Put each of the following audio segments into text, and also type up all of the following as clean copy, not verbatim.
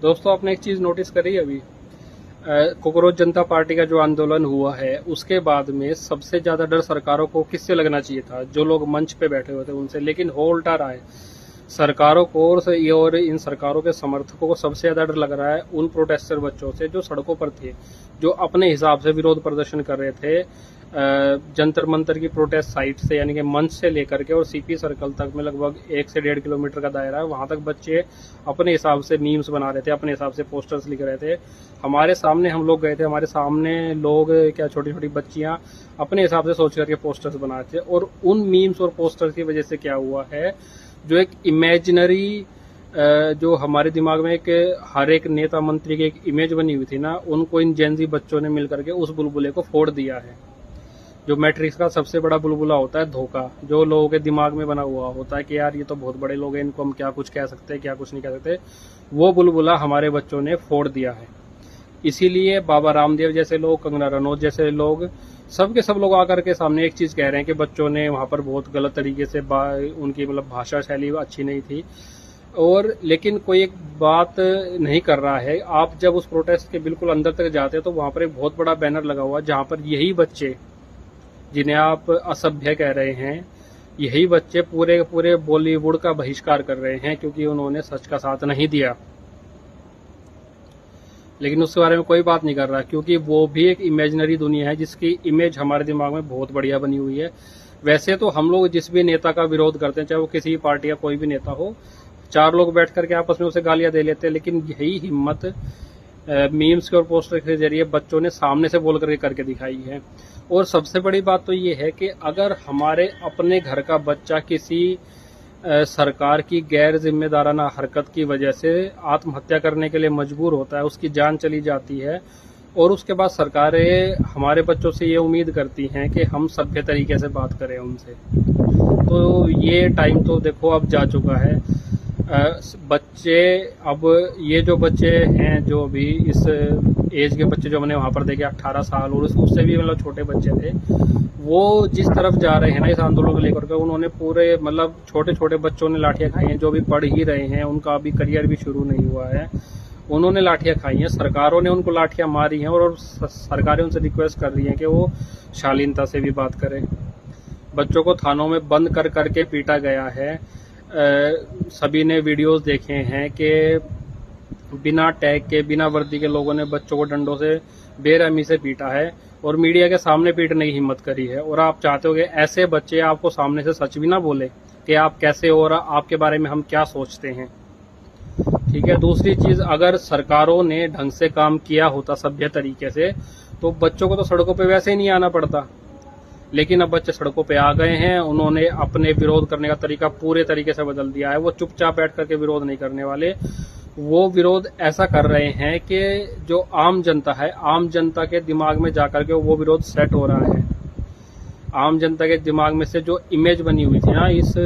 दोस्तों, आपने एक चीज नोटिस करी अभी? कोकरोच जनता पार्टी का जो आंदोलन हुआ है उसके बाद में सबसे ज्यादा डर सरकारों को किससे लगना चाहिए था? जो लोग मंच पे बैठे हुए थे उनसे। लेकिन हो उल्टा रहा है। सरकारों को और इन सरकारों के समर्थकों को सबसे ज्यादा डर लग रहा है उन प्रोटेस्टर बच्चों से जो सड़कों पर थे, जो अपने हिसाब से विरोध प्रदर्शन कर रहे थे जंतर मंतर की प्रोटेस्ट साइट से, यानी कि मंच से लेकर के और सीपी सर्कल तक में लगभग 1 से 1.5 किलोमीटर का दायरा है। वहां तक बच्चे अपने हिसाब से मीम्स बना रहे थे, अपने हिसाब से पोस्टर्स लिख रहे थे। हमारे सामने हम लोग गए थे, हमारे सामने लोग क्या, छोटी छोटी बच्चियां अपने हिसाब से सोच करके पोस्टर्स बना रहे थे। और उन मीम्स और पोस्टर्स की वजह से क्या हुआ है, जो एक इमेजिनरी जो हमारे दिमाग में एक हर एक नेता मंत्री की एक इमेज बनी हुई थी ना, उनको इन जेनजी बच्चों ने मिलकर के उस बुलबुले को फोड़ दिया है। जो मैट्रिक्स का सबसे बड़ा बुलबुला होता है धोखा, जो लोगों के दिमाग में बना हुआ होता है कि यार ये तो बहुत बड़े लोग हैं, इनको हम क्या कुछ कह सकते हैं, क्या कुछ नहीं कह सकते, वो बुलबुला हमारे बच्चों ने फोड़ दिया है। इसीलिए बाबा रामदेव जैसे लोग, कंगना रनौत जैसे लोग, सब के सब लोग आकर के सामने एक चीज कह रहे हैं कि बच्चों ने वहां पर बहुत गलत तरीके से उनकी मतलब भाषा शैली अच्छी नहीं थी। और लेकिन कोई एक बात नहीं कर रहा है। आप जब उस प्रोटेस्ट के बिल्कुल अंदर तक जाते हैं तो वहां पर एक बहुत बड़ा बैनर लगा हुआ है, जहां पर यही बच्चे जिन्हें आप असभ्य कह रहे हैं, यही बच्चे पूरे पूरे बॉलीवुड का बहिष्कार कर रहे हैं क्योंकि उन्होंने सच का साथ नहीं दिया। लेकिन उसके बारे में कोई बात नहीं कर रहा, क्योंकि वो भी एक इमेजिनरी दुनिया है जिसकी इमेज हमारे दिमाग में बहुत बढ़िया बनी हुई है। वैसे तो हम लोग जिस भी नेता का विरोध करते हैं, चाहे वो किसी भी पार्टी का कोई भी नेता हो, 4 लोग बैठ करके आपस में उसे गालियां दे लेते हैं। लेकिन यही हिम्मत मीम्स के और पोस्टर के जरिए बच्चों ने सामने से बोल करके दिखाई है। और सबसे बड़ी बात तो ये है कि अगर हमारे अपने घर का बच्चा किसी सरकार की गैर जिम्मेदाराना हरकत की वजह से आत्महत्या करने के लिए मजबूर होता है, उसकी जान चली जाती है, और उसके बाद सरकारें हमारे बच्चों से ये उम्मीद करती हैं कि हम सभ्य तरीके से बात करें उनसे, तो ये टाइम तो देखो अब जा चुका है। बच्चे, अब ये जो बच्चे हैं, जो अभी इस एज के बच्चे जो हमने वहां पर देखे 18 साल और उससे भी मतलब छोटे बच्चे थे, वो जिस तरफ जा रहे हैं ना इस आंदोलन को लेकर के, उन्होंने पूरे मतलब छोटे छोटे बच्चों ने लाठियां खाई हैं, जो अभी पढ़ ही रहे हैं, उनका अभी करियर भी शुरू नहीं हुआ है, उन्होंने लाठियां खाई हैं, सरकारों ने उनको लाठियां मारी हैं, और सरकारें उनसे रिक्वेस्ट कर रही हैं कि वो शालीनता से भी बात करें। बच्चों को थानों में बंद कर करके पीटा गया है। सभी ने वीडियोस देखे हैं कि बिना टैग के, बिना वर्दी के लोगों ने बच्चों को डंडों से बेरहमी से पीटा है, और मीडिया के सामने पीटने की हिम्मत करी है। और आप चाहते हो कि ऐसे बच्चे आपको सामने से सच भी ना बोले कि आप कैसे हो और आपके बारे में हम क्या सोचते हैं। ठीक है। दूसरी चीज, अगर सरकारों ने ढंग से काम किया होता सभ्य तरीके से, तो बच्चों को तो सड़कों पे वैसे ही नहीं आना पड़ता। लेकिन अब बच्चे सड़कों पे आ गए हैं, उन्होंने अपने विरोध करने का तरीका पूरे तरीके से बदल दिया है। वो चुपचाप बैठ करके विरोध नहीं करने वाले, वो विरोध ऐसा कर रहे हैं कि जो आम जनता है, आम जनता के दिमाग में जाकर के वो विरोध सेट हो रहा है। आम जनता के दिमाग में से जो इमेज बनी हुई थी ना इस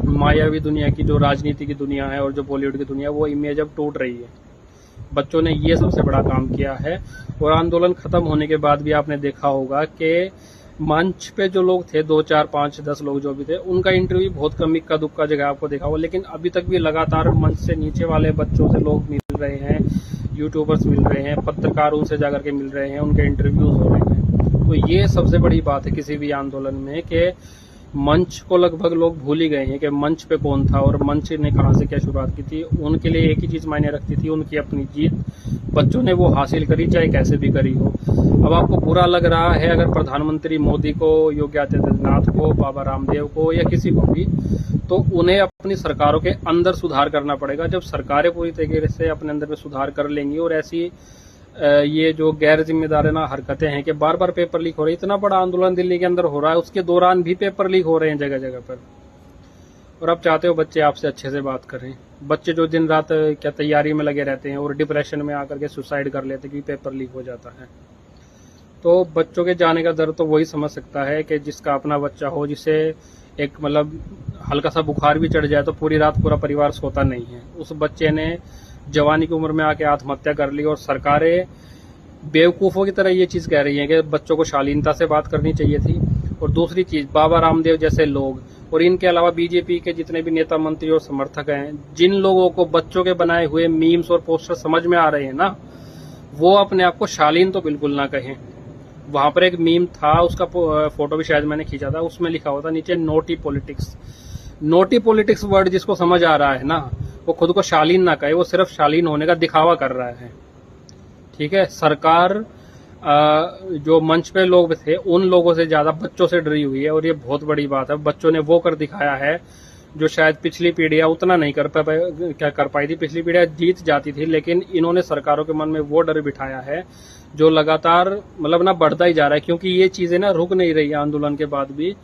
मायावी दुनिया की, जो राजनीति की दुनिया है और जो बॉलीवुड की दुनिया, वो इमेज अब टूट रही है। बच्चों ने ये सबसे बड़ा काम किया है। और आंदोलन खत्म होने के बाद भी आपने देखा होगा कि मंच पे जो लोग थे, 2, 4, 5, 10 लोग जो भी थे, उनका इंटरव्यू बहुत कम इक्का दुक्का जगह आपको देखा होगा। लेकिन अभी तक भी लगातार मंच से नीचे वाले बच्चों से लोग मिल रहे हैं, यूट्यूबर्स मिल रहे हैं, पत्रकार उनसे जाकर के मिल रहे हैं, उनके इंटरव्यूज हो रहे हैं। तो ये सबसे बड़ी बात है किसी भी आंदोलन में, कि मंच को लगभग लोग भूल ही गए हैं कि मंच पे कौन था और मंच ने कहां से क्या शुरुआत की थी। उनके लिए एक ही चीज मायने रखती थी, उनकी अपनी जीत। बच्चों ने वो हासिल करी, चाहे कैसे भी करी हो। अब आपको बुरा लग रहा है अगर प्रधानमंत्री मोदी को, योगी आदित्यनाथ को, बाबा रामदेव को या किसी को भी, तो उन्हें अपनी सरकारों के अंदर सुधार करना पड़ेगा। जब सरकारें पूरी तरीके से अपने अंदर में सुधार कर लेंगी, और ऐसी ये जो गैर जिम्मेदाराना हरकतें हैं कि बार बार पेपर लीक हो रही है, इतना बड़ा आंदोलन दिल्ली के अंदर हो रहा है, उसके दौरान भी पेपर लीक हो रहे हैं जगह जगह पर, और आप चाहते हो बच्चे आपसे अच्छे से बात करें। बच्चे जो दिन रात क्या तैयारी में लगे रहते हैं और डिप्रेशन में आकर के सुसाइड कर लेते हैं क्योंकि पेपर लीक हो जाता है। तो बच्चों के जाने का दर्द तो वही समझ सकता है कि जिसका अपना बच्चा हो, जिसे एक मतलब हल्का सा बुखार भी चढ़ जाए तो पूरी रात पूरा परिवार सोता नहीं है। उस बच्चे ने जवानी की उम्र में आके आत्महत्या कर ली, और सरकारें बेवकूफों की तरह ये चीज कह रही हैं कि बच्चों को शालीनता से बात करनी चाहिए थी। और दूसरी चीज, बाबा रामदेव जैसे लोग और इनके अलावा बीजेपी के जितने भी नेता मंत्री और समर्थक हैं, जिन लोगों को बच्चों के बनाए हुए मीम्स और पोस्टर समझ में आ रहे हैं ना, वो अपने आप को शालीन तो बिल्कुल ना कहें। वहां पर एक मीम था, उसका फोटो भी शायद मैंने खींचा था, उसमें लिखा हुआ था नीचे naughty politics. Naughty politics word जिसको समझ आ रहा है ना, वो खुद को शालीन ना कहे, वो सिर्फ शालीन होने का दिखावा कर रहा है। ठीक है, सरकार जो मंच पे लोग थे उन लोगों से ज्यादा बच्चों से डरी हुई है, और ये बहुत बड़ी बात है। बच्चों ने वो कर दिखाया है जो शायद पिछली पीढ़ियां उतना नहीं कर पाई थी। पिछली पीढ़ियां जीत जाती थी, लेकिन इन्होंने सरकारों के मन में वो डर बिठाया है जो लगातार मतलब ना बढ़ता ही जा रहा है, क्योंकि ये चीजें ना रुक नहीं रही है। आंदोलन के बाद भी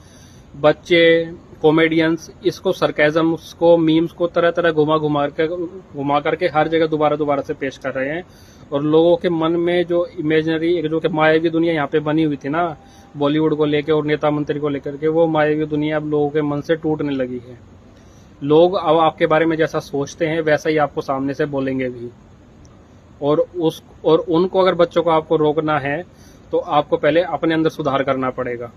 बच्चे, कॉमेडियंस इसको सरकाज़म, उसको मीम्स को तरह तरह घुमा करके हर जगह दोबारा से पेश कर रहे हैं, और लोगों के मन में जो इमेजिनरी, एक जो कि मायावी दुनिया यहाँ पे बनी हुई थी ना बॉलीवुड को लेकर और नेता मंत्री को लेकर के, वो मायावी दुनिया अब लोगों के मन से टूटने लगी है। लोग अब आपके बारे में जैसा सोचते हैं वैसा ही आपको सामने से बोलेंगे भी, और उनको अगर बच्चों को आपको रोकना है तो आपको पहले अपने अंदर सुधार करना पड़ेगा।